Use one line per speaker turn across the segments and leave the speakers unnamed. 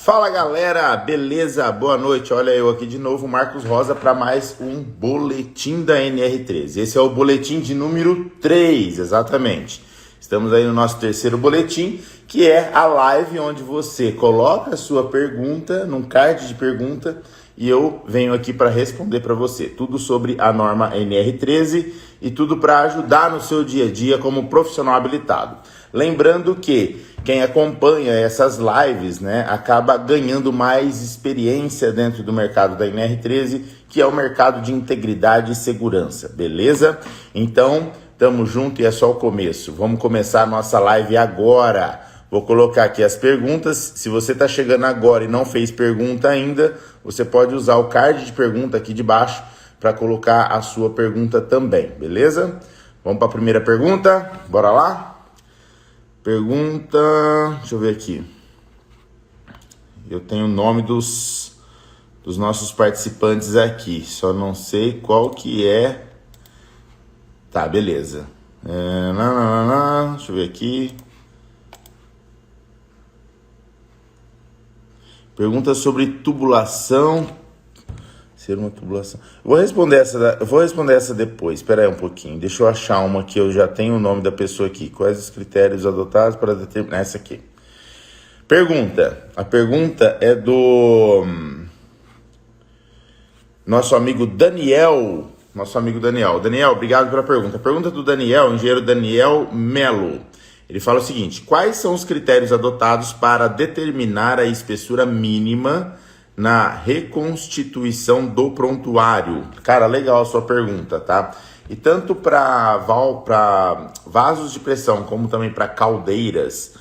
Fala galera, beleza? Boa noite, olha eu aqui de novo, Marcos Rosa, para mais um boletim da NR13. Esse é o boletim de número 3, exatamente. Estamos aí no nosso terceiro boletim, que é a live onde você coloca a sua pergunta num card de pergunta e eu venho aqui para responder para você. Tudo sobre a norma NR13 e tudo para ajudar no seu dia a dia como profissional habilitado. Lembrando que quem acompanha essas lives, né, acaba ganhando mais experiência dentro do mercado da NR13, que é o mercado de integridade e segurança, beleza? Então, tamo junto e é só o começo. Vamos começar a nossa live agora. Vou colocar aqui as perguntas. Se você está chegando agora e não fez pergunta ainda, você pode usar o card de pergunta aqui de baixo para colocar a sua pergunta também, beleza? Vamos para a primeira pergunta? Bora lá? Pergunta, deixa eu ver aqui. Eu tenho o nome dos nossos participantes aqui, só não sei qual que é. Tá, beleza. Deixa eu ver aqui. Pergunta sobre tubulação. Ser uma tubulação. Eu vou responder essa depois. Espera aí um pouquinho. Deixa eu achar uma que eu já tenho o nome da pessoa aqui. Quais os critérios adotados para determinar essa aqui? Pergunta. A pergunta é do nosso amigo Daniel. Daniel, obrigado pela pergunta. A pergunta do Daniel, engenheiro Daniel Melo. Ele fala o seguinte: quais são os critérios adotados para determinar a espessura mínima na reconstituição do prontuário? Cara, legal a sua pergunta, tá? E tanto para vasos de pressão como também para caldeiras,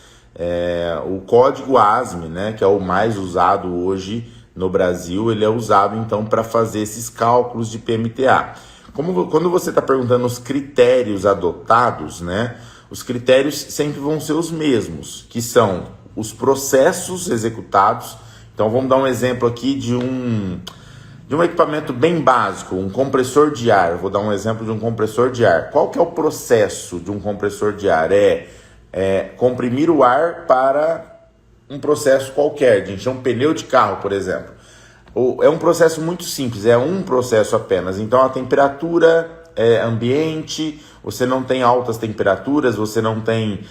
o código ASME, né, que é o mais usado hoje no Brasil, ele é usado então para fazer esses cálculos de PMTA. Quando você está perguntando os critérios adotados, né, os critérios sempre vão ser os mesmos, que são os processos executados. Então vamos dar um exemplo aqui de um equipamento bem básico, um compressor de ar. Vou dar um exemplo de um compressor de ar. Qual que é o processo de um compressor de ar? É comprimir o ar para um processo qualquer, de encher um pneu de carro, por exemplo. É um processo muito simples, é um processo apenas. Então a temperatura ambiente, você não tem altas temperaturas, você não tem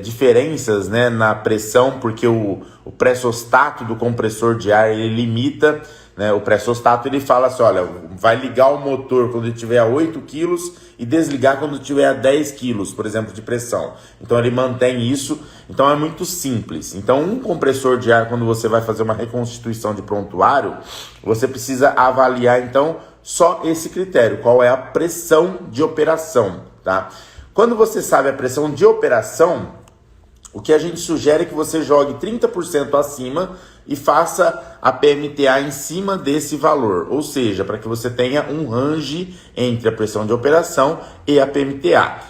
diferenças, né, na pressão, porque o pressostato do compressor de ar ele limita, né, o pressostato ele fala assim, olha, vai ligar o motor quando ele tiver a 8 kg e desligar quando tiver a 10 kg, por exemplo, de pressão. Então ele mantém isso, então é muito simples. Então um compressor de ar, quando você vai fazer uma reconstituição de prontuário, você precisa avaliar então só esse critério, qual é a pressão de operação, tá? Quando você sabe a pressão de operação, o que a gente sugere é que você jogue 30% acima e faça a PMTA em cima desse valor, ou seja, para que você tenha um range entre a pressão de operação e a PMTA.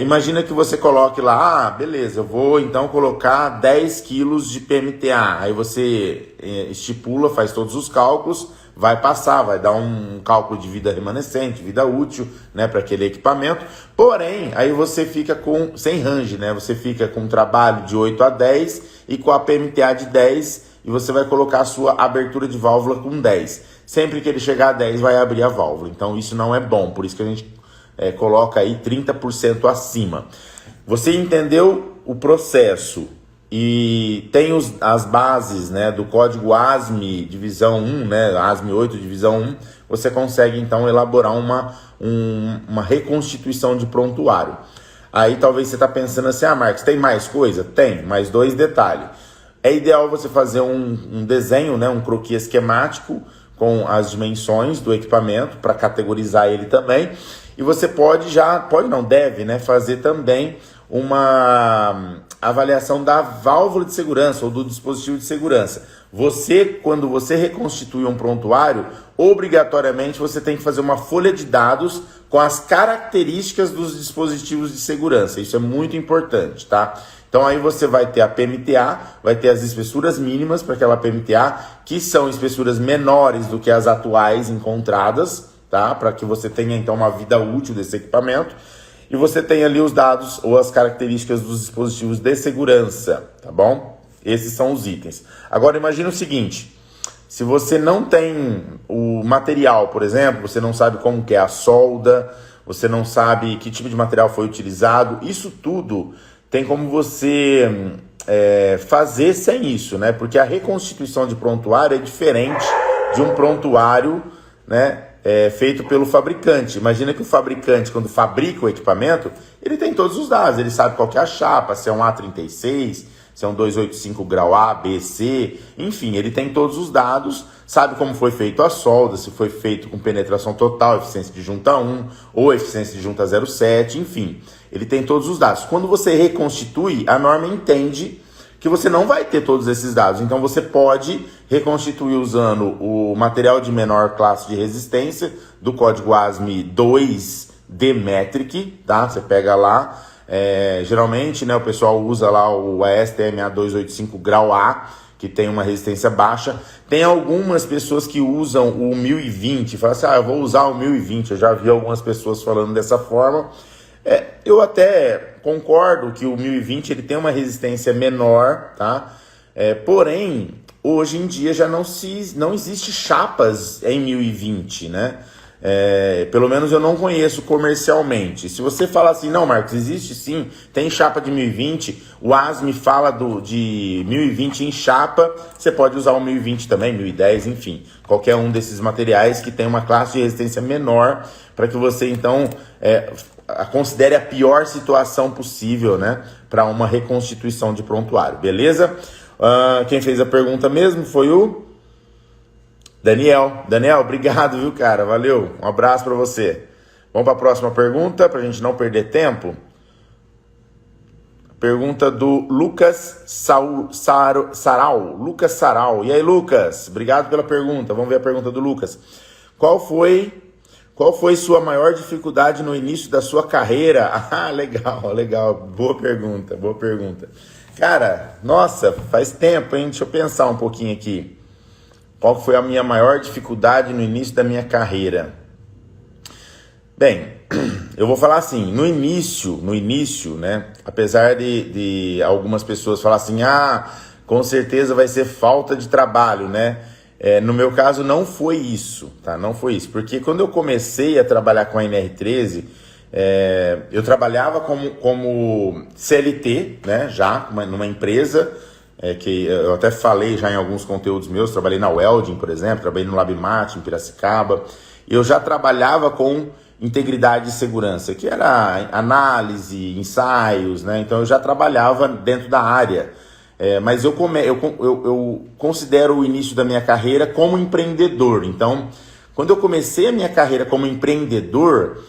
Imagina que você coloque lá, beleza, eu vou então colocar 10 quilos de PMTA, aí você estipula, faz todos os cálculos, vai passar, vai dar um cálculo de vida remanescente, vida útil, né, para aquele equipamento. Porém, aí você fica sem range, né? Você fica com um trabalho de 8 a 10 e com a PMTA de 10 e você vai colocar a sua abertura de válvula com 10. Sempre que ele chegar a 10 vai abrir a válvula. Então isso não é bom, por isso que a gente coloca aí 30% acima. Você entendeu o processo e tem as bases, né, do código ASME divisão 1, né, ASME 8 divisão 1, você consegue então elaborar uma reconstituição de prontuário. Aí talvez você está pensando assim, Marcos, tem mais coisa? Tem, mais 2 detalhes. É ideal você fazer um desenho, né, um croquis esquemático com as dimensões do equipamento para categorizar ele também. E você deve, né, fazer também uma avaliação da válvula de segurança ou do dispositivo de segurança. Quando você reconstitui um prontuário, obrigatoriamente você tem que fazer uma folha de dados com as características dos dispositivos de segurança. Isso é muito importante, tá? Então aí você vai ter a PMTA, vai ter as espessuras mínimas para aquela PMTA, que são espessuras menores do que as atuais encontradas, tá? Para que você tenha então uma vida útil desse equipamento. E você tem ali os dados ou as características dos dispositivos de segurança, tá bom? Esses são os itens. Agora imagina o seguinte, se você não tem o material, por exemplo, você não sabe como que é a solda, você não sabe que tipo de material foi utilizado, isso tudo tem como você fazer sem isso, né? Porque a reconstituição de prontuário é diferente de um prontuário, né, feito pelo fabricante. Imagina que o fabricante, quando fabrica o equipamento, ele tem todos os dados, ele sabe qual que é a chapa, se é um A36, se é um 285 grau A, B, C, enfim, ele tem todos os dados, sabe como foi feito a solda, se foi feito com penetração total, eficiência de junta 1 ou eficiência de junta 0,7, enfim, ele tem todos os dados. Quando você reconstitui, a norma entende que você não vai ter todos esses dados, então você pode reconstituir usando o material de menor classe de resistência do código ASME 2D Metric, tá? Você pega lá, geralmente, né, o pessoal usa lá o ASTM A285 grau A, que tem uma resistência baixa. Tem algumas pessoas que usam o 1020, falam assim, eu vou usar o 1020, eu já vi algumas pessoas falando dessa forma. Eu até concordo que o 1020 ele tem uma resistência menor, tá? Porém, hoje em dia já não existe chapas em 1020, né? Pelo menos eu não conheço comercialmente. Se você falar assim, não, Marcos, existe sim, tem chapa de 1020, o ASME fala de 1020 em chapa, você pode usar o 1020 também, 1010, enfim, qualquer um desses materiais que tem uma classe de resistência menor, para que você então considere a pior situação possível, né, para uma reconstituição de prontuário, beleza? Quem fez a pergunta mesmo foi o Daniel. Daniel, obrigado, viu, cara? Valeu. Um abraço para você. Vamos para a próxima pergunta, para a gente não perder tempo. Pergunta do Lucas Saral. Lucas Saral. E aí, Lucas? Obrigado pela pergunta. Vamos ver a pergunta do Lucas. Qual foi sua maior dificuldade no início da sua carreira? Ah, legal. Boa pergunta. Cara, nossa, faz tempo, hein? Deixa eu pensar um pouquinho aqui. Qual foi a minha maior dificuldade no início da minha carreira? Bem, eu vou falar assim, no início, né? Apesar de algumas pessoas falarem assim, com certeza vai ser falta de trabalho, né? No meu caso não foi isso, tá? Não foi isso, porque quando eu comecei a trabalhar com a NR13, eu trabalhava como CLT, né? Já numa empresa, que eu até falei já em alguns conteúdos meus, trabalhei na Welding, por exemplo, trabalhei no LabMat, em Piracicaba, e eu já trabalhava com integridade e segurança, que era análise, ensaios, né? Então eu já trabalhava dentro da área, mas eu considero o início da minha carreira como empreendedor. Então, quando eu comecei a minha carreira como empreendedor,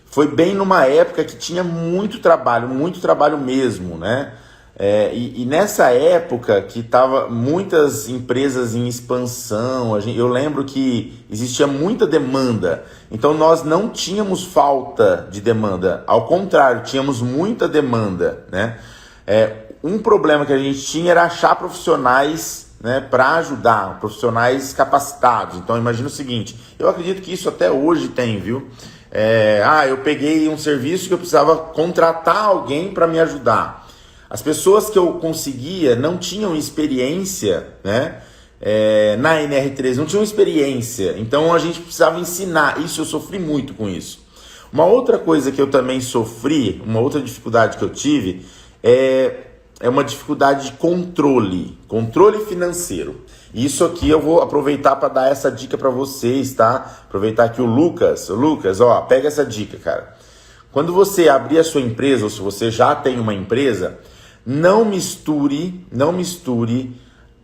foi bem numa época que tinha muito trabalho mesmo, né? E nessa época que tava muitas empresas em expansão, eu lembro que existia muita demanda, então nós não tínhamos falta de demanda, ao contrário, tínhamos muita demanda, né? Um problema que a gente tinha era achar profissionais, né, para ajudar, profissionais capacitados. Então imagina o seguinte, eu acredito que isso até hoje tem, viu? Eu peguei um serviço que eu precisava contratar alguém para me ajudar. As pessoas que eu conseguia não tinham experiência, né, na NR13, não tinham experiência, então a gente precisava ensinar. Isso eu sofri muito com isso. Uma outra coisa que eu também sofri, uma outra dificuldade que eu tive, é uma dificuldade de controle financeiro. Isso aqui eu vou aproveitar para dar essa dica para vocês, tá? Aproveitar aqui o Lucas, ó, pega essa dica, cara. Quando você abrir a sua empresa, ou se você já tem uma empresa, não misture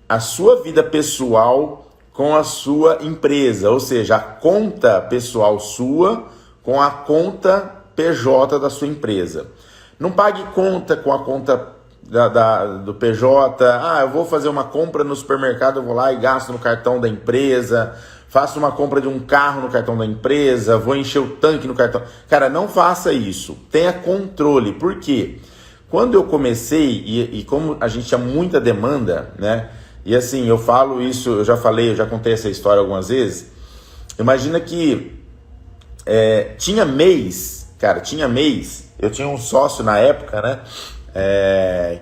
a sua vida pessoal com a sua empresa, ou seja, a conta pessoal sua com a conta PJ da sua empresa. Não pague conta com a conta do PJ. Eu vou fazer uma compra no supermercado, eu vou lá e gasto no cartão da empresa, faço uma compra de um carro no cartão da empresa, vou encher o tanque no cartão. Cara, não faça isso, tenha controle. Por quê? Quando eu comecei, e como a gente tinha muita demanda, né? E assim, eu falo isso, eu já contei essa história algumas vezes. Imagina que tinha mês, eu tinha um sócio na época, né?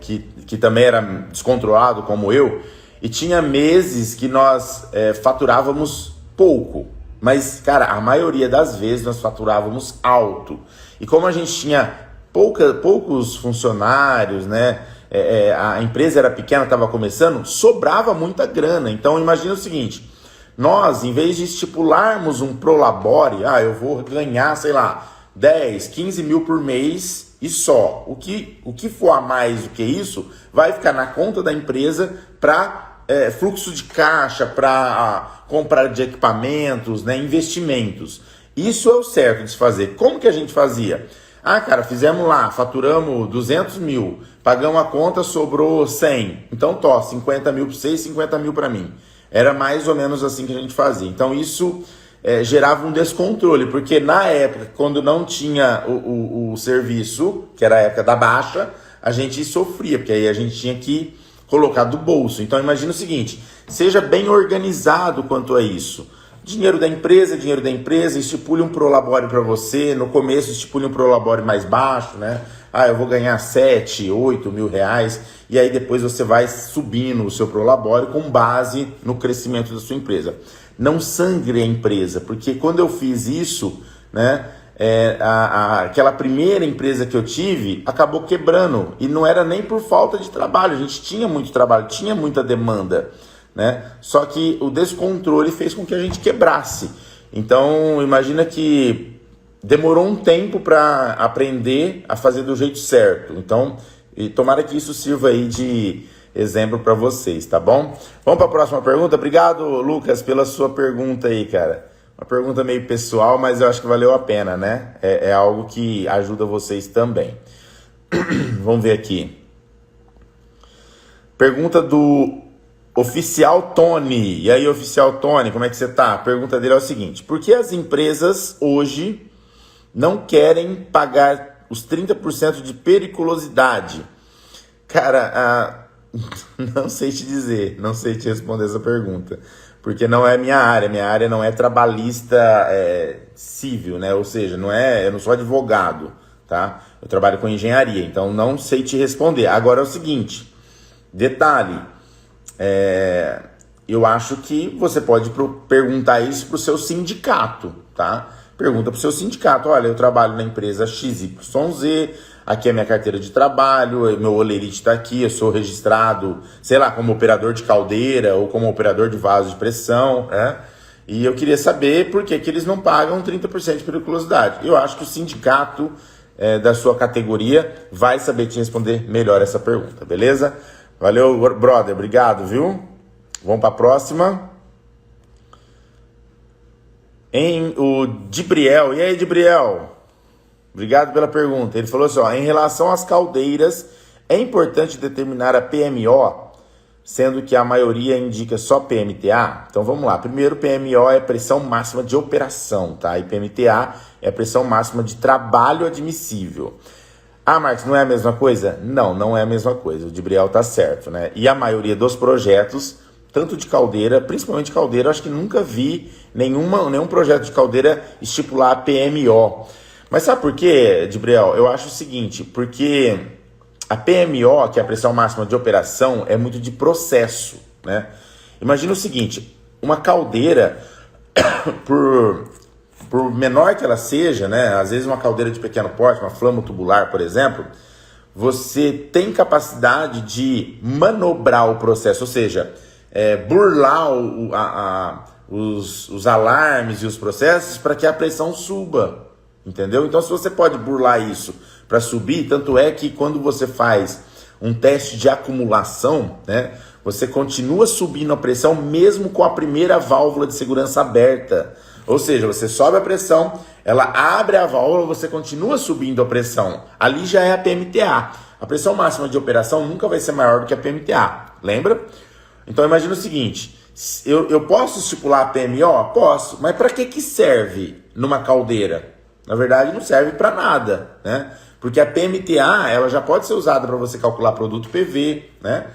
que também era descontrolado como eu, e tinha meses que nós faturávamos pouco, mas, cara, a maioria das vezes nós faturávamos alto. E como a gente tinha poucos funcionários, né, a empresa era pequena, estava começando, sobrava muita grana. Então imagina o seguinte, nós, em vez de estipularmos um prolabore, eu vou ganhar, sei lá, 10, 15 mil por mês e só. O que for a mais do que isso, vai ficar na conta da empresa para fluxo de caixa, para compra de equipamentos, né, investimentos. Isso é o certo de se fazer. Como que a gente fazia? Cara, fizemos lá, faturamos 200 mil, pagamos a conta, sobrou 100. Então, 50 mil para vocês, 50 mil para mim. Era mais ou menos assim que a gente fazia. Então, isso gerava um descontrole, porque na época, quando não tinha o serviço, que era a época da baixa, a gente sofria, porque aí a gente tinha que colocar do bolso. Então imagina o seguinte, seja bem organizado quanto a isso. Dinheiro da empresa, estipule um prolabore para você, no começo estipule um prolabore mais baixo, né? Eu vou ganhar 7, 8 mil reais, e aí depois você vai subindo o seu prolabore com base no crescimento da sua empresa. Não sangre a empresa, porque quando eu fiz isso, né, aquela primeira empresa que eu tive acabou quebrando, e não era nem por falta de trabalho, a gente tinha muito trabalho, tinha muita demanda, né? Só que o descontrole fez com que a gente quebrasse. Então imagina que demorou um tempo para aprender a fazer do jeito certo. Então, e tomara que isso sirva aí de exemplo para vocês, tá bom? Vamos para a próxima pergunta. Obrigado, Lucas, pela sua pergunta aí, cara. Uma pergunta meio pessoal, mas eu acho que valeu a pena, né? É algo que ajuda vocês também. Vamos ver aqui. Pergunta do Oficial Tony. E aí, Oficial Tony, como é que você tá? A pergunta dele é o seguinte: por que as empresas hoje não querem pagar os 30% de periculosidade? Cara, não sei te dizer, não sei te responder essa pergunta, porque não é minha área não é trabalhista civil, né? Ou seja, eu não sou advogado, tá? Eu trabalho com engenharia, então não sei te responder. Agora é o seguinte, detalhe, eu acho que você pode perguntar isso para o seu sindicato, tá? Pergunta para o seu sindicato, olha, eu trabalho na empresa XYZ, aqui é minha carteira de trabalho, meu olerite está aqui, eu sou registrado, sei lá, como operador de caldeira ou como operador de vaso de pressão, né? E eu queria saber por que eles não pagam 30% de periculosidade. Eu acho que o sindicato da sua categoria vai saber te responder melhor essa pergunta, beleza? Valeu, brother, obrigado, viu? Vamos para a próxima. O Dibriel. E aí, Dibriel? Obrigado pela pergunta. Ele falou assim, em relação às caldeiras, é importante determinar a PMO, sendo que a maioria indica só PMTA? Então vamos lá. Primeiro, PMO é pressão máxima de operação, tá? E PMTA é a pressão máxima de trabalho admissível. Marcos, não é a mesma coisa? Não, não é a mesma coisa. O Dibriel tá certo, né? E a maioria dos projetos, tanto de caldeira, principalmente caldeira, eu acho que nunca vi nenhum projeto de caldeira estipular a PMO. Mas sabe por quê, Dibriel? Eu acho o seguinte, porque a PMO, que é a pressão máxima de operação, é muito de processo, né? Imagina o seguinte, uma caldeira, por menor que ela seja, né? Às vezes uma caldeira de pequeno porte, uma flama tubular, por exemplo, você tem capacidade de manobrar o processo, ou seja, burlar os alarmes e os processos para que a pressão suba, entendeu? Então, se você pode burlar isso para subir, tanto é que quando você faz um teste de acumulação, né, você continua subindo a pressão mesmo com a primeira válvula de segurança aberta. Ou seja, você sobe a pressão, ela abre a válvula, você continua subindo a pressão. Ali já é a PMTA. A pressão máxima de operação nunca vai ser maior do que a PMTA, lembra? Então imagina o seguinte, eu posso estipular a PMO? Posso, mas para que serve numa caldeira? Na verdade não serve para nada, né? Porque a PMTA ela já pode ser usada para você calcular produto PV, né?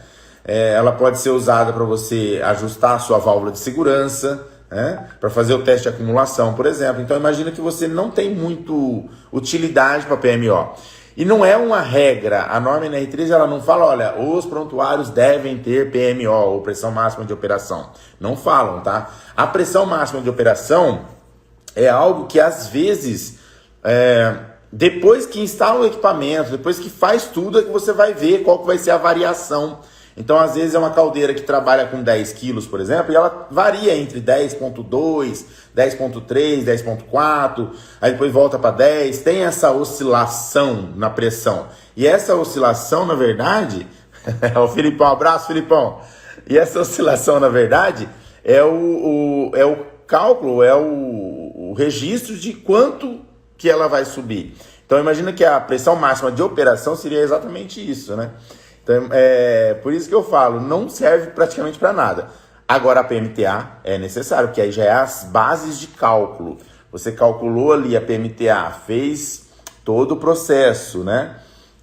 Ela pode ser usada para você ajustar a sua válvula de segurança, para fazer o teste de acumulação, por exemplo. Então imagina que você não tem muito utilidade para PMO. E não é uma regra, a norma NR13 ela não fala, olha, os prontuários devem ter PMO, ou pressão máxima de operação. Não falam, tá? A pressão máxima de operação é algo que às vezes, depois que instala o equipamento, depois que faz tudo, é que você vai ver qual que vai ser a variação. Então, às vezes, é uma caldeira que trabalha com 10 quilos, por exemplo, e ela varia entre 10,2, 10,3, 10,4, aí depois volta para 10, tem essa oscilação na pressão. E essa oscilação, na verdade, o Filipão, abraço, Filipão. E essa oscilação, na verdade, é o cálculo, é o registro de quanto que ela vai subir. Então, imagina que a pressão máxima de operação seria exatamente isso, né? Então, por isso que eu falo, não serve praticamente para nada. Agora, a PMTA é necessário, porque aí já é as bases de cálculo. Você calculou ali a PMTA, fez todo o processo, né?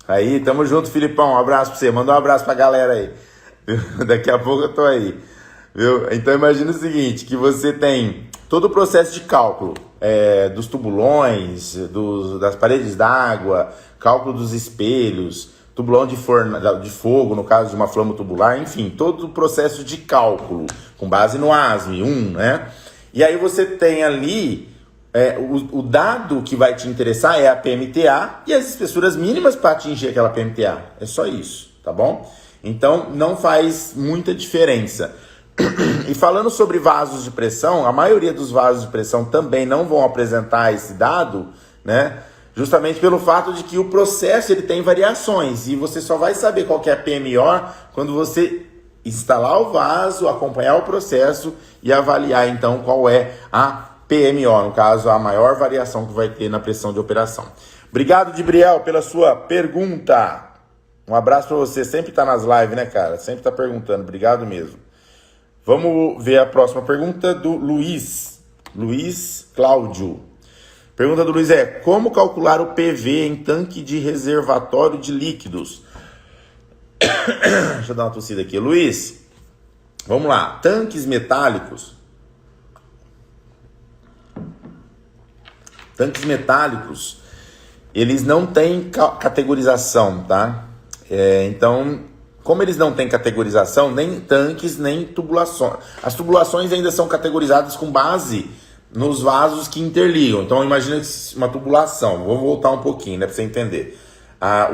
Aí, tamo junto, Filipão, um abraço para você. Manda um abraço pra galera aí. Daqui a pouco eu tô aí. Viu? Então, imagina o seguinte, que você tem todo o processo de cálculo dos tubulões, das paredes d'água, cálculo dos espelhos, tubulão de fogo, no caso de uma flama tubular, enfim, todo o processo de cálculo, com base no ASME 1, né? E aí você tem ali, o dado que vai te interessar é a PMTA e as espessuras mínimas para atingir aquela PMTA. É só isso, tá bom? Então, não faz muita diferença. E falando sobre vasos de pressão, a maioria dos vasos de pressão também não vão apresentar esse dado, né? Justamente pelo fato de que o processo ele tem variações e você só vai saber qual que é a PMO quando você instalar o vaso, acompanhar o processo e avaliar então qual é a PMO, no caso a maior variação que vai ter na pressão de operação. Obrigado, Dibriel, pela sua pergunta. Um abraço para você, sempre tá nas lives, né, cara? Sempre tá perguntando, obrigado mesmo. Vamos ver a próxima pergunta do Luiz Cláudio. Pergunta do Luiz como calcular o PV em tanque de reservatório de líquidos? Deixa eu dar uma tossida aqui. Luiz, vamos lá. Tanques metálicos. Tanques metálicos, eles não têm categorização, tá? Então, como eles não têm categorização, nem tanques, nem tubulações. As tubulações ainda são categorizadas com base nos vasos que interligam. Então, imagina uma tubulação. Vou voltar um pouquinho, né, para você entender.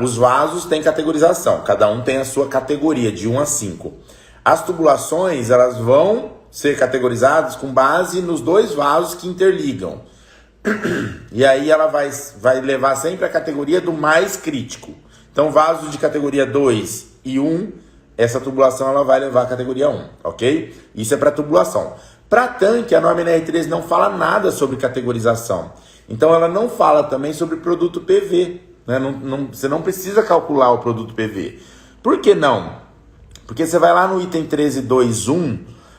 Os vasos têm categorização. Cada um tem a sua categoria, de 1 a 5. As tubulações, elas vão ser categorizadas com base nos 2 vasos que interligam. E aí ela vai levar sempre a categoria do mais crítico. Então, vasos de categoria 2 e 1, essa tubulação ela vai levar a categoria 1, ok? Isso é para tubulação. Para tanque, a norma NR13 não fala nada sobre categorização. Então, ela não fala também sobre produto PV. Né? Você não precisa calcular o produto PV. Por que não? Porque você vai lá no item 13.2.1,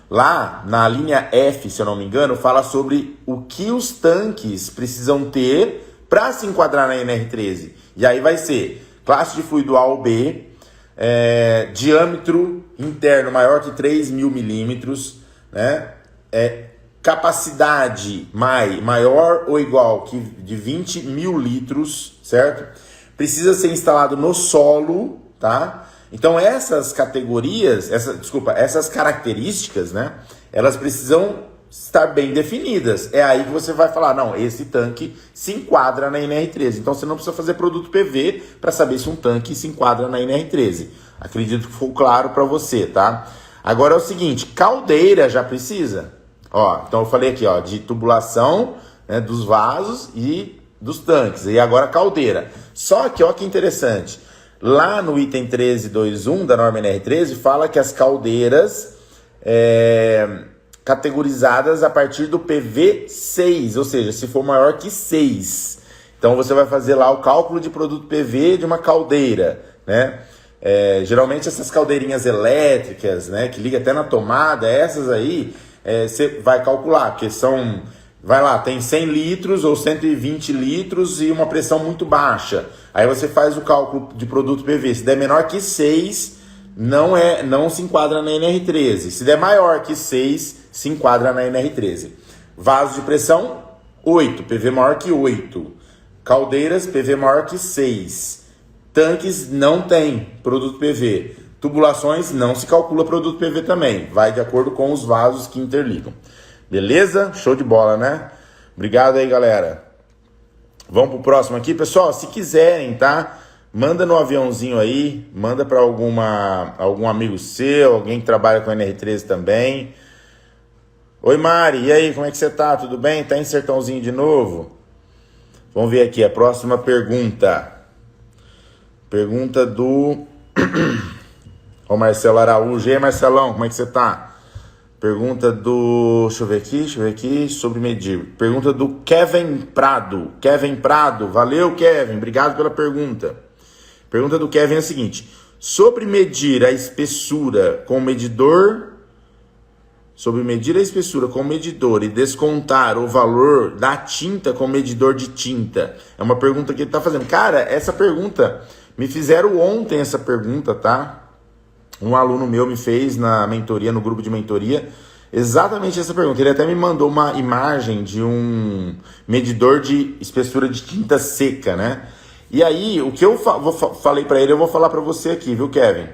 lá na linha F, se eu não me engano, fala sobre o que os tanques precisam ter para se enquadrar na NR13. E aí vai ser classe de fluido A ou B, diâmetro interno maior que 3.000 milímetros, né? Capacidade maior ou igual que de 20 mil litros, certo? Precisa ser instalado no solo, tá? Então essas categorias, essas características, né? Elas precisam estar bem definidas. É aí que você vai falar, não, esse tanque se enquadra na NR13. Então você não precisa fazer produto PV para saber se um tanque se enquadra na NR13. Acredito que ficou claro para você, tá? Agora é o seguinte, caldeira já precisa. Ó, então eu falei aqui, ó, de tubulação, né, dos vasos e dos tanques. E agora caldeira. Só que, ó, que interessante. Lá no item 13.2.1 da norma NR13 fala que as caldeiras categorizadas a partir do PV 6, ou seja, se for maior que 6. Então você vai fazer lá o cálculo de produto PV de uma caldeira, né? Geralmente essas caldeirinhas elétricas, né, que liga até na tomada, essas aí, você vai calcular, porque são, vai lá, tem 100 litros ou 120 litros e uma pressão muito baixa. Aí você faz o cálculo de produto PV, se der menor que 6, não se enquadra na NR13. Se der maior que 6, se enquadra na NR13. Vaso de pressão, 8, PV maior que 8. Caldeiras, PV maior que 6. Tanques não tem produto PV. Tubulações não se calcula produto PV também. Vai de acordo com os vasos que interligam. Beleza? Show de bola, né? Obrigado aí, galera. Vamos pro próximo aqui, pessoal. Se quiserem, tá? Manda no aviãozinho aí. Manda para algum amigo seu, alguém que trabalha com NR13 também. Oi, Mari. E aí, como é que você tá? Tudo bem? Tá em Sertãozinho de novo? Vamos ver aqui a próxima pergunta. Pergunta do o Marcelo Araújo. E aí, Marcelão, como é que você tá? Pergunta do... Deixa eu ver aqui. Sobre medir. Pergunta do Kevin Prado. Kevin Prado. Valeu, Kevin. Obrigado pela pergunta. Pergunta do Kevin é a seguinte. Sobre medir a espessura com medidor... Sobre medir a espessura com medidor e descontar o valor da tinta com medidor de tinta. É uma pergunta que ele tá fazendo. Cara, essa pergunta... Me fizeram ontem essa pergunta, tá? Um aluno meu me fez na mentoria, no grupo de mentoria, exatamente essa pergunta. Ele até me mandou uma imagem de um medidor de espessura de tinta seca, né? E aí, o que eu falei para ele, eu vou falar para você aqui, viu, Kevin?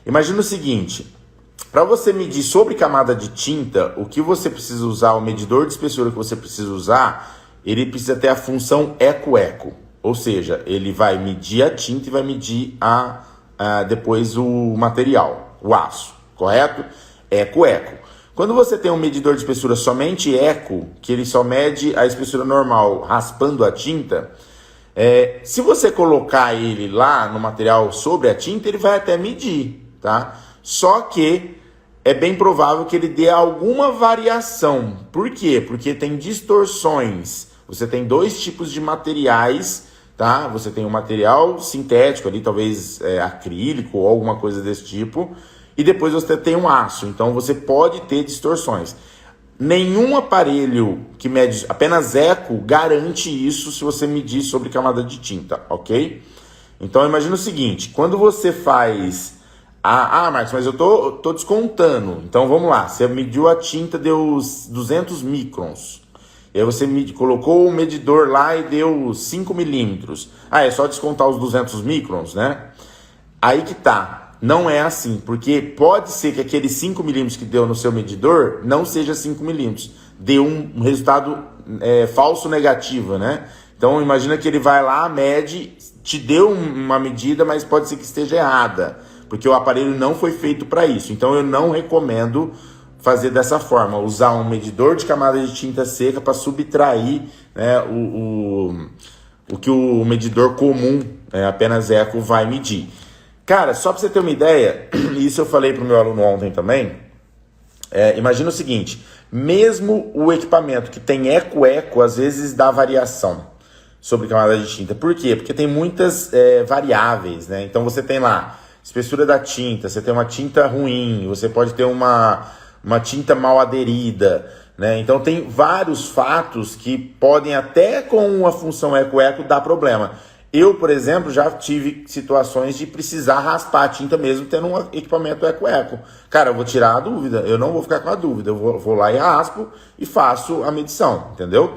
Imagina o seguinte, para você medir sobre camada de tinta, o que você precisa usar, o medidor de espessura que você precisa usar, ele precisa ter a função eco-eco. Ou seja, ele vai medir a tinta e vai medir depois o material, o aço, correto? Eco-eco. Quando você tem um medidor de espessura somente eco, que ele só mede a espessura normal raspando a tinta, se você colocar ele lá no material sobre a tinta, ele vai até medir, tá? Só que é bem provável que ele dê alguma variação. Por quê? Porque tem distorções. Você tem dois tipos de materiais, tá? Você tem um material sintético ali, talvez acrílico ou alguma coisa desse tipo, e depois você tem um aço, então você pode ter distorções. Nenhum aparelho que mede apenas eco garante isso se você medir sobre camada de tinta, ok? Então imagina o seguinte, quando você faz... Marcos, mas eu tô descontando, então vamos lá, você mediu a tinta, deu 200 microns. E aí você colocou o medidor lá e deu 5 milímetros. É só descontar os 200 microns, né? Aí que tá. Não é assim, porque pode ser que aqueles 5 milímetros que deu no seu medidor não seja 5 milímetros. Deu um resultado falso negativo, né? Então imagina que ele vai lá, mede, te deu uma medida, mas pode ser que esteja errada. Porque o aparelho não foi feito para isso. Então eu não recomendo fazer dessa forma, usar um medidor de camada de tinta seca para subtrair, né, o que o medidor comum, apenas eco, vai medir. Cara, só para você ter uma ideia, isso eu falei para o meu aluno ontem também, imagina o seguinte, mesmo o equipamento que tem eco-eco, às vezes dá variação sobre camada de tinta. Por quê? Porque tem muitas variáveis, né? Então você tem lá espessura da tinta, você tem uma tinta ruim, você pode ter uma tinta mal aderida, né? Então tem vários fatos que podem até com a função eco-eco dar problema. Eu, por exemplo, já tive situações de precisar raspar a tinta mesmo tendo um equipamento eco-eco. Cara, eu vou tirar a dúvida, eu não vou ficar com a dúvida, eu vou lá e raspo e faço a medição, entendeu?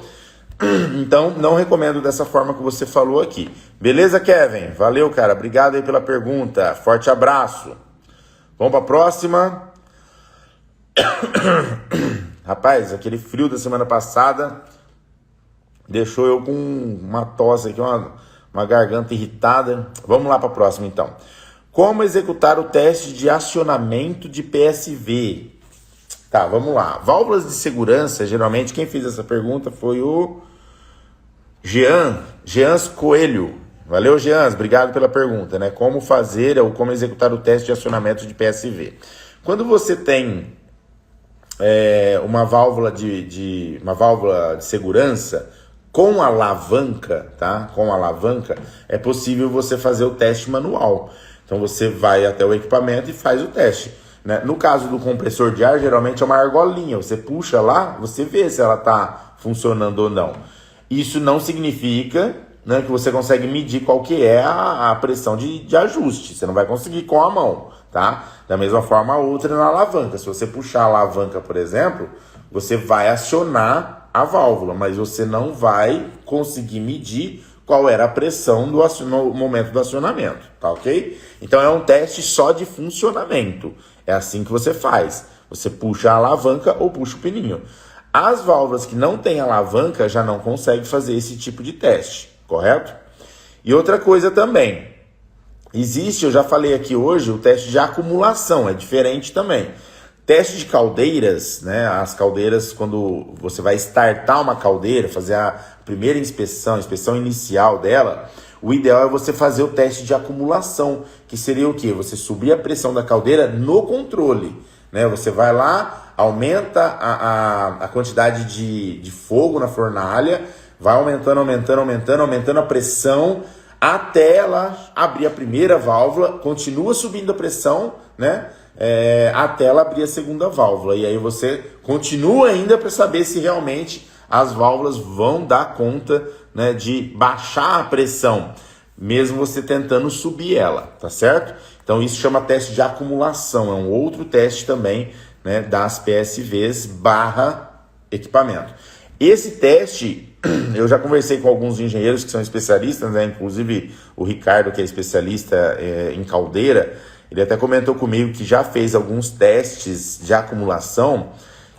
Então, não recomendo dessa forma que você falou aqui. Beleza, Kevin? Valeu, cara. Obrigado aí pela pergunta. Forte abraço. Vamos para a próxima. Rapaz, aquele frio da semana passada deixou eu com uma tosse aqui, uma garganta irritada. Vamos lá para a próxima, então. Como executar o teste de acionamento de PSV? Tá, vamos lá. Válvulas de segurança, geralmente quem fez essa pergunta foi o Jean Coelho. Valeu, Jean, obrigado pela pergunta, né? Como fazer ou como executar o teste de acionamento de PSV? Quando você tem uma válvula de segurança com alavanca, tá? Com alavanca, é possível você fazer o teste manual. Então você vai até o equipamento e faz o teste, né? No caso do compressor de ar, geralmente é uma argolinha. Você puxa lá, você vê se ela está funcionando ou não. Isso não significa, né, que você consegue medir qual que é a pressão de ajuste. Você não vai conseguir com a mão, tá? Da mesma forma a outra na alavanca. Se você puxar a alavanca, por exemplo, você vai acionar a válvula, mas você não vai conseguir medir qual era a pressão no momento do acionamento, tá ok? Então é um teste só de funcionamento. É assim que você faz. Você puxa a alavanca ou puxa o pininho. As válvulas que não têm alavanca já não conseguem fazer esse tipo de teste, correto? E outra coisa também, existe, eu já falei aqui hoje, o teste de acumulação, é diferente também. Teste de caldeiras, né? As caldeiras, quando você vai startar uma caldeira, fazer a primeira inspeção, a inspeção inicial dela, o ideal é você fazer o teste de acumulação, que seria o quê? Você subir a pressão da caldeira no controle, né? Você vai lá, aumenta a quantidade de fogo na fornalha, vai aumentando a pressão, até ela abrir a primeira válvula, continua subindo a pressão, né? Até ela abrir a segunda válvula. E aí você continua ainda para saber se realmente as válvulas vão dar conta, né, de baixar a pressão, mesmo você tentando subir ela, tá certo? Então isso chama teste de acumulação, é um outro teste também, né, das PSVs barra equipamento. Esse teste, eu já conversei com alguns engenheiros que são especialistas, né, inclusive o Ricardo, que é especialista em caldeira, ele até comentou comigo que já fez alguns testes de acumulação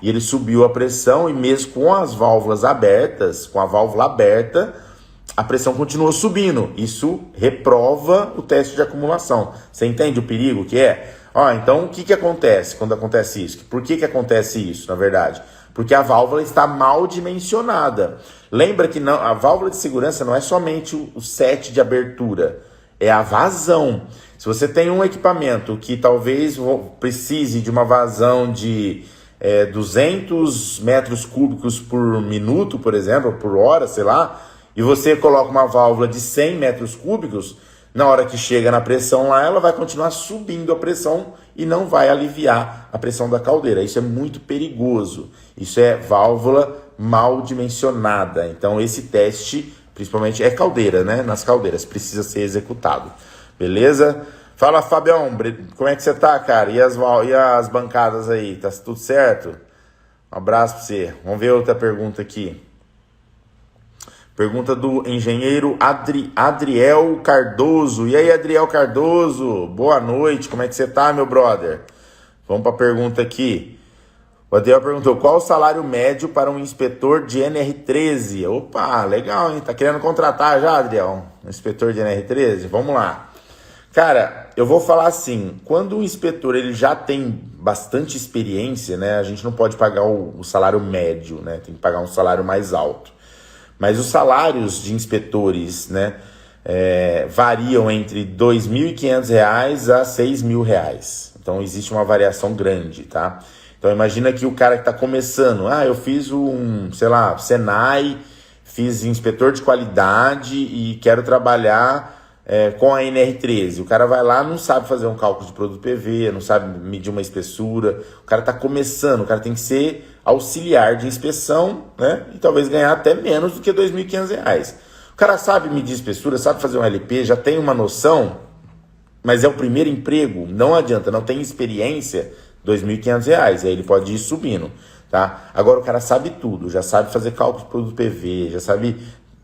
e ele subiu a pressão e mesmo com as válvulas abertas, com a válvula aberta, a pressão continua subindo. Isso reprova o teste de acumulação. Você entende o perigo que é? Então o que acontece quando acontece isso? Por que acontece isso, na verdade? Porque a válvula está mal dimensionada. Lembra que não, a válvula de segurança não é somente o set de abertura, é a vazão. Se você tem um equipamento que talvez precise de uma vazão de 200 metros cúbicos por minuto, por exemplo, por hora, sei lá, e você coloca uma válvula de 100 metros cúbicos, na hora que chega na pressão lá, ela vai continuar subindo a pressão e não vai aliviar a pressão da caldeira. Isso é muito perigoso. Isso é válvula mal dimensionada. Então esse teste, principalmente, é caldeira, né? Nas caldeiras, precisa ser executado. Beleza? Fala, Fabião, como é que você tá, cara? E as bancadas aí? Tá tudo certo? Um abraço pra você. Vamos ver outra pergunta aqui. Pergunta do engenheiro Adriel Cardoso. E aí, Adriel Cardoso? Boa noite, como é que você tá, meu brother? Vamos para a pergunta aqui. O Adriel perguntou, qual o salário médio para um inspetor de NR13? Opa, legal, hein? Tá querendo contratar já, Adriel? Um inspetor de NR13? Vamos lá. Cara, eu vou falar assim, quando o inspetor ele já tem bastante experiência, né? A gente não pode pagar o salário médio, né? Tem que pagar um salário mais alto. Mas os salários de inspetores, né, variam entre R$ 2.500 a R$ 6.000. Então existe uma variação grande, tá? Então imagina que o cara que está começando, eu fiz Senai, fiz inspetor de qualidade e quero trabalhar com a NR13. O cara vai lá, não sabe fazer um cálculo de produto PV, não sabe medir uma espessura. O cara está começando, o cara tem que ser auxiliar de inspeção, né? E talvez ganhar até menos do que R$ 2.500. O cara sabe medir espessura, sabe fazer um LP, já tem uma noção, mas é o primeiro emprego, não adianta, não tem experiência, R$ 2.500. Aí ele pode ir subindo, tá? Agora o cara sabe tudo, já sabe fazer cálculo de produto PV, já sabe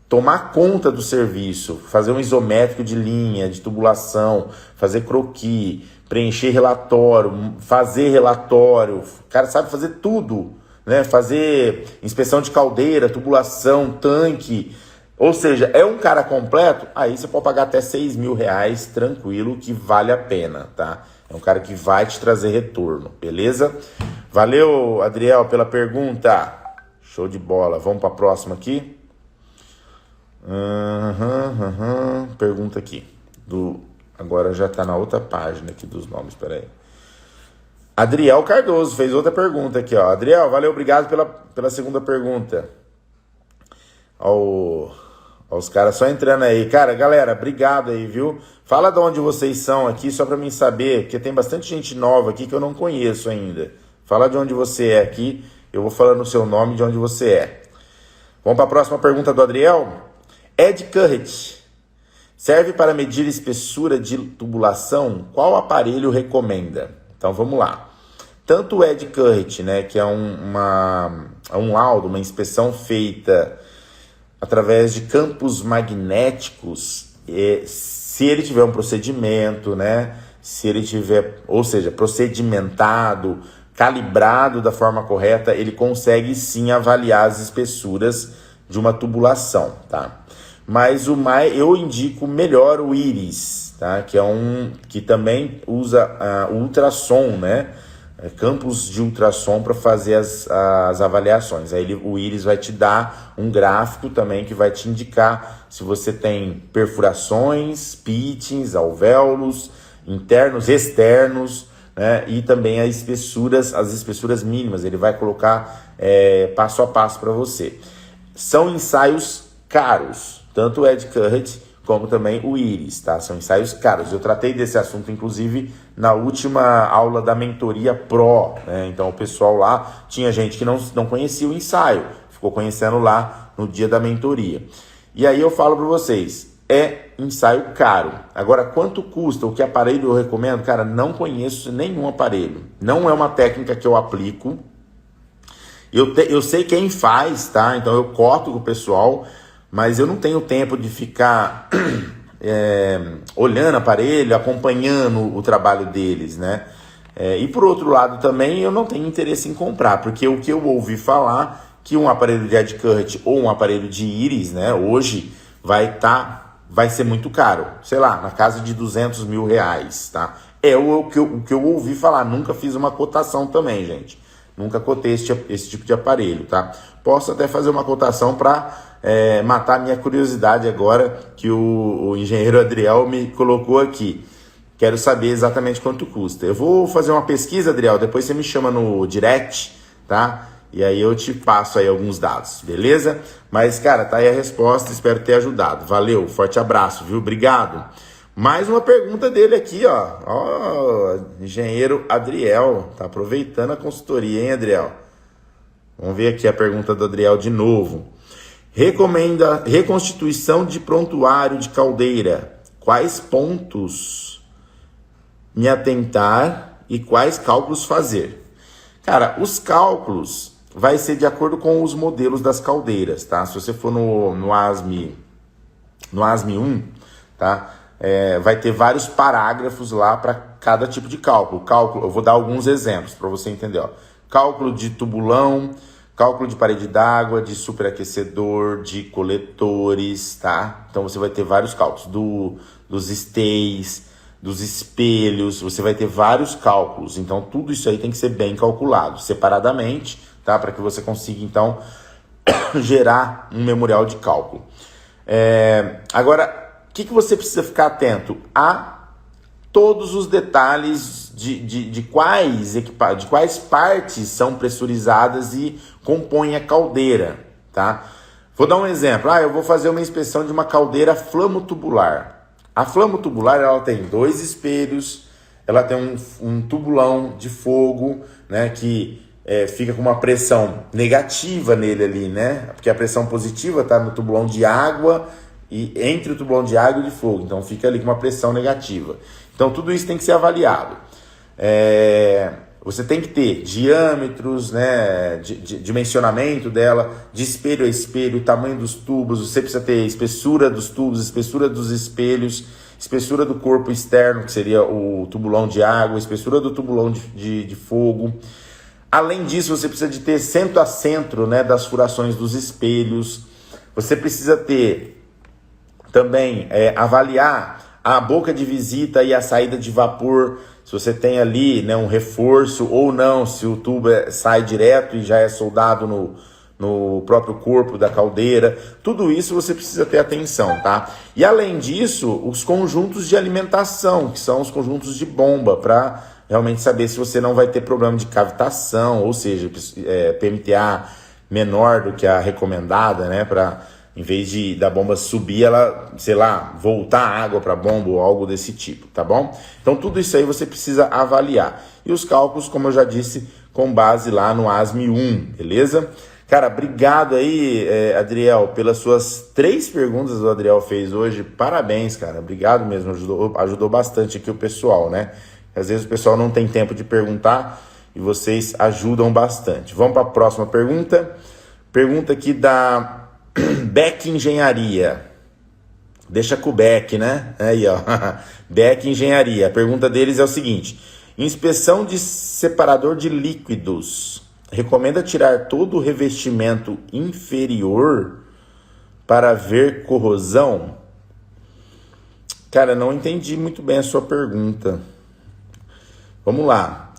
tomar conta do serviço, fazer um isométrico de linha, de tubulação, fazer croquis, preencher relatório, fazer relatório, o cara sabe fazer tudo, né? Fazer inspeção de caldeira, tubulação, tanque, ou seja, é um cara completo, aí você pode pagar até R$ 6.000 tranquilo, que vale a pena, tá? É um cara que vai te trazer retorno, beleza? Valeu, Adriel, pela pergunta. Show de bola. Vamos para a próxima aqui. Pergunta aqui. Agora já está na outra página aqui dos nomes, peraí. Adriel Cardoso fez outra pergunta aqui, ó. Adriel, valeu, obrigado pela segunda pergunta. Os caras só entrando aí. Cara, galera, obrigado aí, viu? Fala de onde vocês são aqui, só para mim saber, porque tem bastante gente nova aqui que eu não conheço ainda. Fala de onde você é aqui, eu vou falando o seu nome e de onde você é. Vamos para a próxima pergunta do Adriel? Ed Currit. Serve para medir espessura de tubulação? Qual aparelho recomenda? Então vamos lá. Tanto o Ed Currit, né, que é um laudo, uma inspeção feita através de campos magnéticos, se ele tiver um procedimento, né? Se ele tiver, ou seja, procedimentado, calibrado da forma correta, ele consegue sim avaliar as espessuras de uma tubulação, tá? Mas eu indico melhor o íris, tá? Que também usa ultrassom, né? Campos de ultrassom para fazer as avaliações. Aí o íris vai te dar um gráfico também que vai te indicar se você tem perfurações, pitchings, alvéolos, internos, externos, né? E também as espessuras mínimas. Ele vai colocar passo a passo para você. São ensaios caros, tanto o Ed Current como também o íris, tá? São ensaios caros. Eu tratei desse assunto, inclusive, na última aula da mentoria Pro, né? Então, o pessoal lá, tinha gente que não conhecia o ensaio, ficou conhecendo lá no dia da mentoria. E aí eu falo para vocês, é ensaio caro. Agora, quanto custa? O que aparelho eu recomendo? Cara, não conheço nenhum aparelho. Não é uma técnica que eu aplico. Eu sei quem faz, tá? Então, eu corto com o pessoal, mas eu não tenho tempo de ficar olhando aparelho, acompanhando o trabalho deles, né? E por outro lado também eu não tenho interesse em comprar, porque o que eu ouvi falar que um aparelho de Ed Current ou um aparelho de íris, né, hoje vai ser muito caro, sei lá, na casa de R$200 mil, tá? É o que eu ouvi falar, nunca fiz uma cotação também, gente. Nunca cotei esse tipo de aparelho, tá? Posso até fazer uma cotação para matar minha curiosidade agora que o engenheiro Adriel me colocou aqui. Quero saber exatamente quanto custa. Eu vou fazer uma pesquisa, Adriel, depois você me chama no direct, tá? E aí eu te passo aí alguns dados, beleza? Mas, cara, tá aí a resposta, espero ter ajudado. Valeu, forte abraço, viu? Obrigado. Mais uma pergunta dele aqui, ó. Engenheiro Adriel, tá aproveitando a consultoria, hein, Adriel? Vamos ver aqui a pergunta do Adriel de novo. Recomenda reconstituição de prontuário de caldeira. Quais pontos me atentar e quais cálculos fazer? Cara, os cálculos vai ser de acordo com os modelos das caldeiras, tá? Se você for no ASME 1, tá? Vai ter vários parágrafos lá para cada tipo de cálculo. Eu vou dar alguns exemplos para você entender, ó. Cálculo de tubulão, cálculo de parede d'água, de superaquecedor, de coletores, tá? Então você vai ter vários cálculos, dos stays, dos espelhos, você vai ter vários cálculos. Então tudo isso aí tem que ser bem calculado, separadamente, tá? Para que você consiga, então, gerar um memorial de cálculo. Agora, o que você precisa ficar atento? A todos os detalhes de quais partes são pressurizadas e compõem a caldeira, tá? Vou dar um exemplo. Eu vou fazer uma inspeção de uma caldeira flamo-tubular. A flamo-tubular, ela tem 2 espelhos, ela tem um tubulão de fogo, né, que fica com uma pressão negativa nele ali, né? Porque a pressão positiva está no tubulão de água e entre o tubulão de água e de fogo. Então fica ali com uma pressão negativa. Então tudo isso tem que ser avaliado. Você tem que ter diâmetros, né, de dimensionamento dela, de espelho a espelho, tamanho dos tubos. Você precisa ter espessura dos tubos, espessura dos espelhos, espessura do corpo externo, que seria o tubulão de água, espessura do tubulão de fogo. Além disso, você precisa de ter centro a centro, né, das furações dos espelhos. Você precisa ter também avaliar a boca de visita e a saída de vapor, se você tem ali, né, um reforço ou não, se o tubo sai direto e já é soldado no próprio corpo da caldeira. Tudo isso você precisa ter atenção, tá? E além disso, os conjuntos de alimentação, que são os conjuntos de bomba, para realmente saber se você não vai ter problema de cavitação, ou seja, PMTA menor do que a recomendada, né, para em vez da bomba subir, ela, sei lá, voltar água para a bomba ou algo desse tipo, tá bom? Então tudo isso aí você precisa avaliar. E os cálculos, como eu já disse, com base lá no ASME 1, beleza? Cara, obrigado aí, Adriel, pelas suas 3 perguntas que o Adriel fez hoje. Parabéns, cara, obrigado mesmo, ajudou bastante aqui o pessoal, né? Às vezes o pessoal não tem tempo de perguntar e vocês ajudam bastante. Vamos para a próxima pergunta. Pergunta aqui da Beck Engenharia. Deixa com o Beck, né? Aí, ó. Beck Engenharia. A pergunta deles é o seguinte: inspeção de separador de líquidos. Recomenda tirar todo o revestimento inferior para ver corrosão? Cara, não entendi muito bem a sua pergunta. Vamos lá.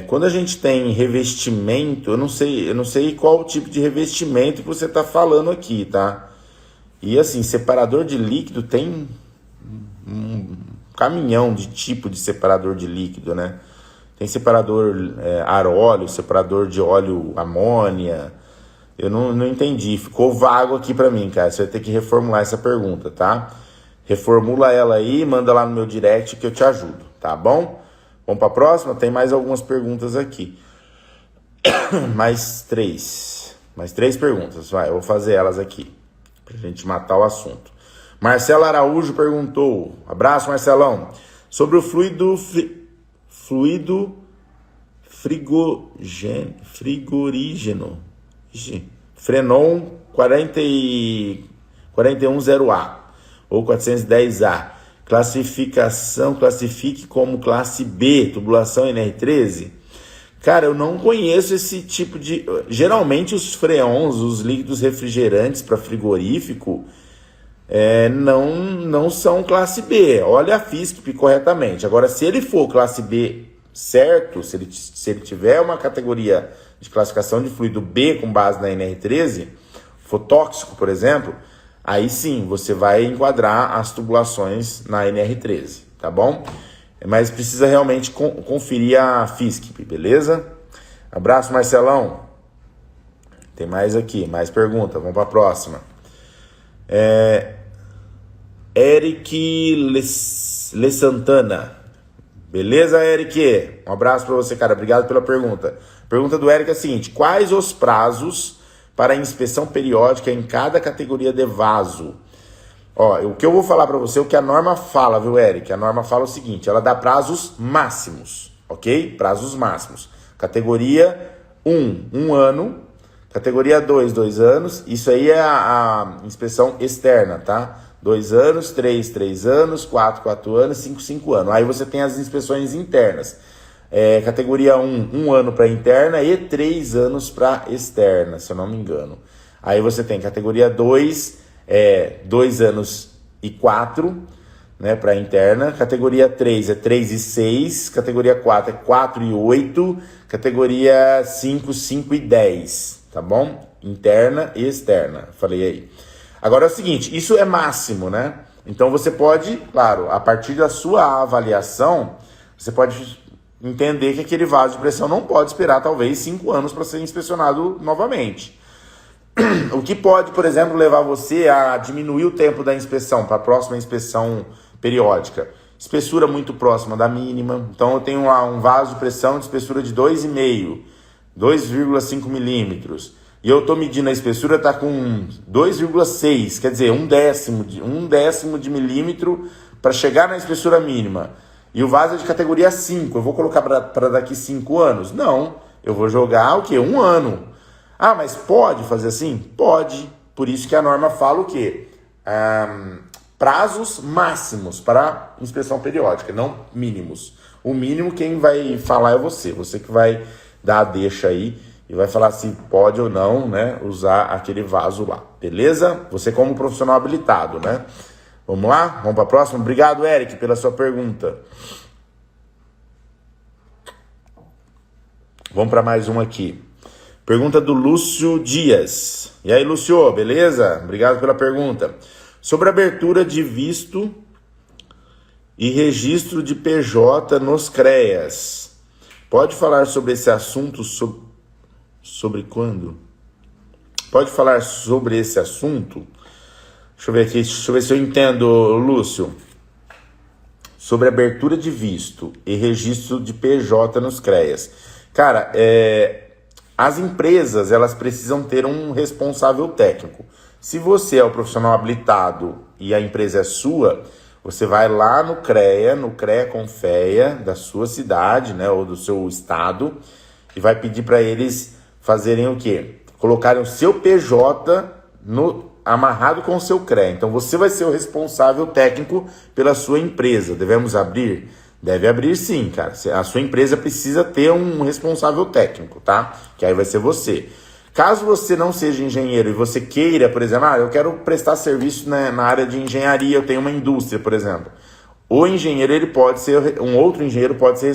Quando a gente tem revestimento, eu não sei qual o tipo de revestimento que você está falando aqui, tá? E assim, separador de líquido tem um caminhão de tipo de separador de líquido, né? Tem separador ar-óleo, separador de óleo amônia. Eu não entendi, ficou vago aqui para mim, cara. Você vai ter que reformular essa pergunta, tá? Reformula ela aí, manda lá no meu direct que eu te ajudo, tá bom? Vamos para a próxima? Tem mais algumas perguntas aqui. Mais três perguntas, vai, eu vou fazer elas aqui, pra gente matar o assunto. Marcelo Araújo perguntou, abraço Marcelão, sobre o fluido frigorígeno, Frenon 410A ou 410A. Classifique como classe B, tubulação NR13. Cara, eu não conheço esse tipo de... Geralmente os freons, os líquidos refrigerantes para frigorífico, não são classe B. Olha a FISP corretamente. Agora, se ele for classe B certo, se ele tiver uma categoria de classificação de fluido B com base na NR13, for tóxico, por exemplo, aí sim você vai enquadrar as tubulações na NR13, tá bom? Mas precisa realmente conferir a FISP, beleza? Abraço, Marcelão. Tem mais aqui, mais pergunta. Vamos para a próxima. Eric Le Santana. Beleza, Eric? Um abraço para você, cara. Obrigado pela pergunta. A pergunta do Eric é a seguinte: quais os prazos para a inspeção periódica em cada categoria de vaso? Ó, o que eu vou falar para você, o que a norma fala, viu, Eric? A norma fala o seguinte, ela dá prazos máximos, ok? Prazos máximos. Categoria 1, 1 ano. Categoria 2, 2 anos. Isso aí é a inspeção externa, tá? 2 anos, 3, 3 anos, 4, 4 anos, 5, 5 anos. Aí você tem as inspeções internas. Categoria 1, 1 ano para interna e 3 anos para externa, se eu não me engano. Aí você tem categoria 2, 2 anos e 4, né, para interna. Categoria 3 é 3 e 6. Categoria 4 é 4 e 8. Categoria 5, 5 e 10. Tá bom? Interna e externa. Falei aí. Agora é o seguinte, isso é máximo, né? Então você pode, claro, a partir da sua avaliação, você pode entender que aquele vaso de pressão não pode esperar talvez 5 anos para ser inspecionado novamente. O que pode, por exemplo, levar você a diminuir o tempo da inspeção para a próxima inspeção periódica. Espessura muito próxima da mínima. Então eu tenho lá um vaso de pressão de espessura de 2,5, 2,5 milímetros. E eu estou medindo a espessura, está com 2,6, quer dizer, um décimo de milímetro para chegar na espessura mínima. E o vaso é de categoria 5, eu vou colocar para daqui 5 anos? Não, eu vou jogar o quê? 1 ano. Ah, mas pode fazer assim? Pode. Por isso que a norma fala o quê? Prazos máximos para inspeção periódica, não mínimos. O mínimo quem vai falar é você. Você que vai dar a deixa aí e vai falar se pode ou não, né, usar aquele vaso lá. Beleza? Você como profissional habilitado, né? Vamos lá? Vamos para a próxima? Obrigado, Eric, pela sua pergunta. Vamos para mais uma aqui. Pergunta do Lúcio Dias. E aí, Lúcio, beleza? Obrigado pela pergunta. Sobre abertura de visto e registro de PJ nos CREAS. Pode falar sobre esse assunto sobre quando? Pode falar sobre esse assunto? Deixa eu ver aqui, deixa eu ver se eu entendo, Lúcio. Sobre abertura de visto e registro de PJ nos CREAS. Cara, as empresas, elas precisam ter um responsável técnico. Se você é o profissional habilitado e a empresa é sua, você vai lá no CREA Confeia da sua cidade, né, ou do seu estado, e vai pedir para eles fazerem o quê? Colocarem o seu PJ amarrado com o seu CREA. Então você vai ser o responsável técnico pela sua empresa. Devemos abrir? Deve abrir sim, cara. A sua empresa precisa ter um responsável técnico, tá? Que aí vai ser você. Caso você não seja engenheiro e você queira, por exemplo, eu quero prestar serviço na área de engenharia, eu tenho uma indústria, por exemplo. O engenheiro, ele pode ser, um outro engenheiro pode ser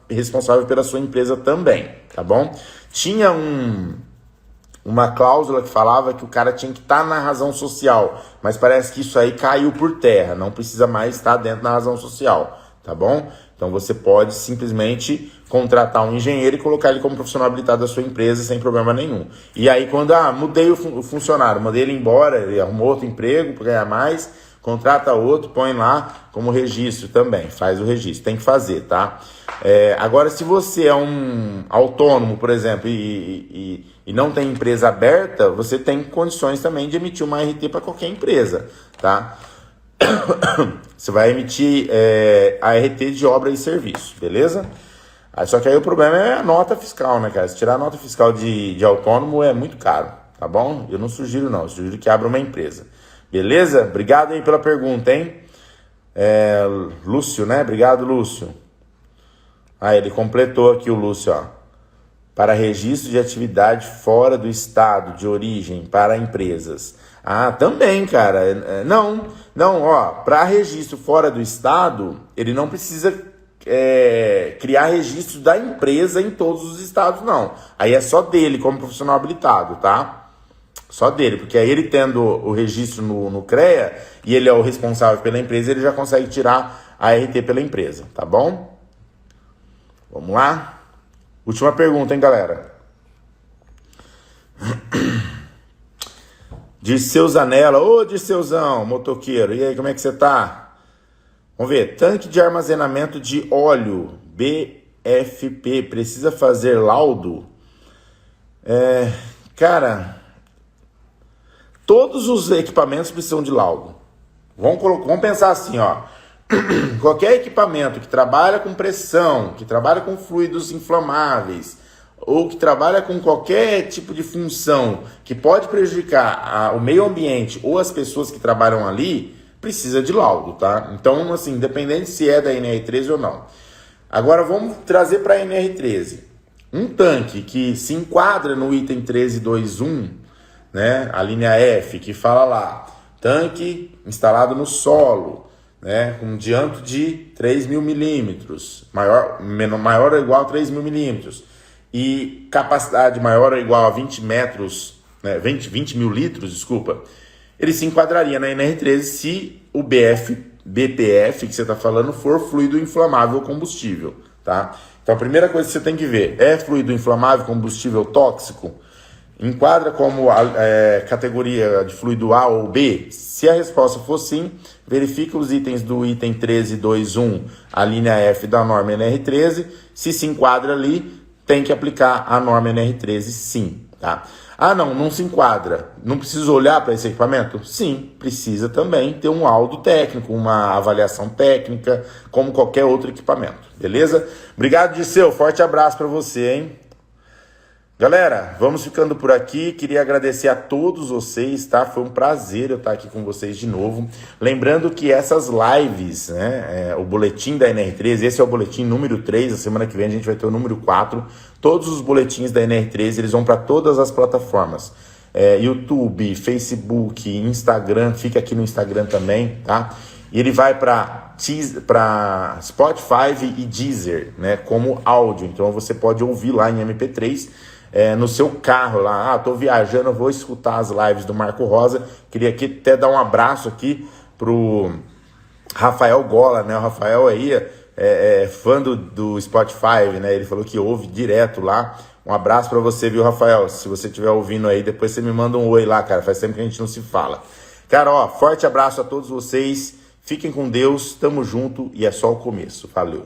responsável pela sua empresa também, tá bom? Tinha uma cláusula que falava que o cara tinha que estar na razão social, mas parece que isso aí caiu por terra, não precisa mais estar dentro da razão social, tá bom? Então você pode simplesmente contratar um engenheiro e colocar ele como profissional habilitado da sua empresa sem problema nenhum. E aí quando, mudei o funcionário, mandei ele embora, ele arrumou outro emprego para ganhar mais, contrata outro, põe lá como registro também, faz o registro, tem que fazer, tá? Agora, se você é um autônomo, por exemplo, e não tem empresa aberta, você tem condições também de emitir uma RT para qualquer empresa, tá? Você vai emitir a RT de obra e serviço, beleza? Só que aí o problema é a nota fiscal, né, cara? Se tirar a nota fiscal de autônomo é muito caro, tá bom? Eu não sugiro não, eu sugiro que abra uma empresa. Beleza? Obrigado aí pela pergunta, hein? Lúcio, né? Obrigado, Lúcio. Ele completou aqui o Lúcio, ó. Para registro de atividade fora do estado de origem para empresas. Também, cara. Não, ó. Para registro fora do estado, ele não precisa criar registro da empresa em todos os estados, não. Aí é só dele como profissional habilitado, tá? Só dele, porque aí ele tendo o registro no CREA e ele é o responsável pela empresa, ele já consegue tirar a RT pela empresa, tá bom? Vamos lá? Última pergunta, hein, galera? Dirceu Zanella. Ô, Dirceuzão, motoqueiro, e aí, como é que você tá? Vamos ver, tanque de armazenamento de óleo, BFP, precisa fazer laudo? Cara... Todos os equipamentos precisam de laudo. Vamos pensar assim, ó. Qualquer equipamento que trabalha com pressão, que trabalha com fluidos inflamáveis, ou que trabalha com qualquer tipo de função que pode prejudicar o meio ambiente ou as pessoas que trabalham ali, precisa de laudo, tá? Então, assim, independente se é da NR13 ou não. Agora, vamos trazer para a NR13. Um tanque que se enquadra no item 13.2.1, né, a linha F, que fala lá, tanque instalado no solo, né, com diâmetro de 3.000 milímetros, maior ou igual a 3.000 milímetros, e capacidade maior ou igual a 20 metros, né, 20 mil litros, desculpa, ele se enquadraria na NR13 se o BPF que você está falando for fluido inflamável combustível, tá? Então a primeira coisa que você tem que ver, é fluido inflamável combustível tóxico? Enquadra como categoria de fluido A ou B? Se a resposta for sim, verifica os itens do item 13.2.1, a linha F da norma NR13. Se enquadra ali, tem que aplicar a norma NR13 sim, tá? Não se enquadra. Não precisa olhar para esse equipamento? Sim, precisa também ter um laudo técnico, uma avaliação técnica, como qualquer outro equipamento, beleza? Obrigado, Dirceu. Forte abraço para você, hein? Galera, vamos ficando por aqui, queria agradecer a todos vocês, tá? Foi um prazer eu estar aqui com vocês de novo. Lembrando que essas lives, né, o boletim da NR13, esse é o boletim número 3, a semana que vem a gente vai ter o número 4. Todos os boletins da NR13, eles vão para todas as plataformas. YouTube, Facebook, Instagram, fica aqui no Instagram também, tá? E ele vai para Spotify e Deezer, né, como áudio, então você pode ouvir lá em MP3, no seu carro lá, tô viajando, vou escutar as lives do Marco Rosa. Queria aqui até dar um abraço aqui pro Rafael Gola, né? O Rafael aí é fã do Spotify, né? Ele falou que ouve direto lá. Um abraço para você, viu, Rafael? Se você estiver ouvindo aí, depois você me manda um oi lá, cara. Faz tempo que a gente não se fala. Cara, forte abraço a todos vocês. Fiquem com Deus, tamo junto e é só o começo. Valeu!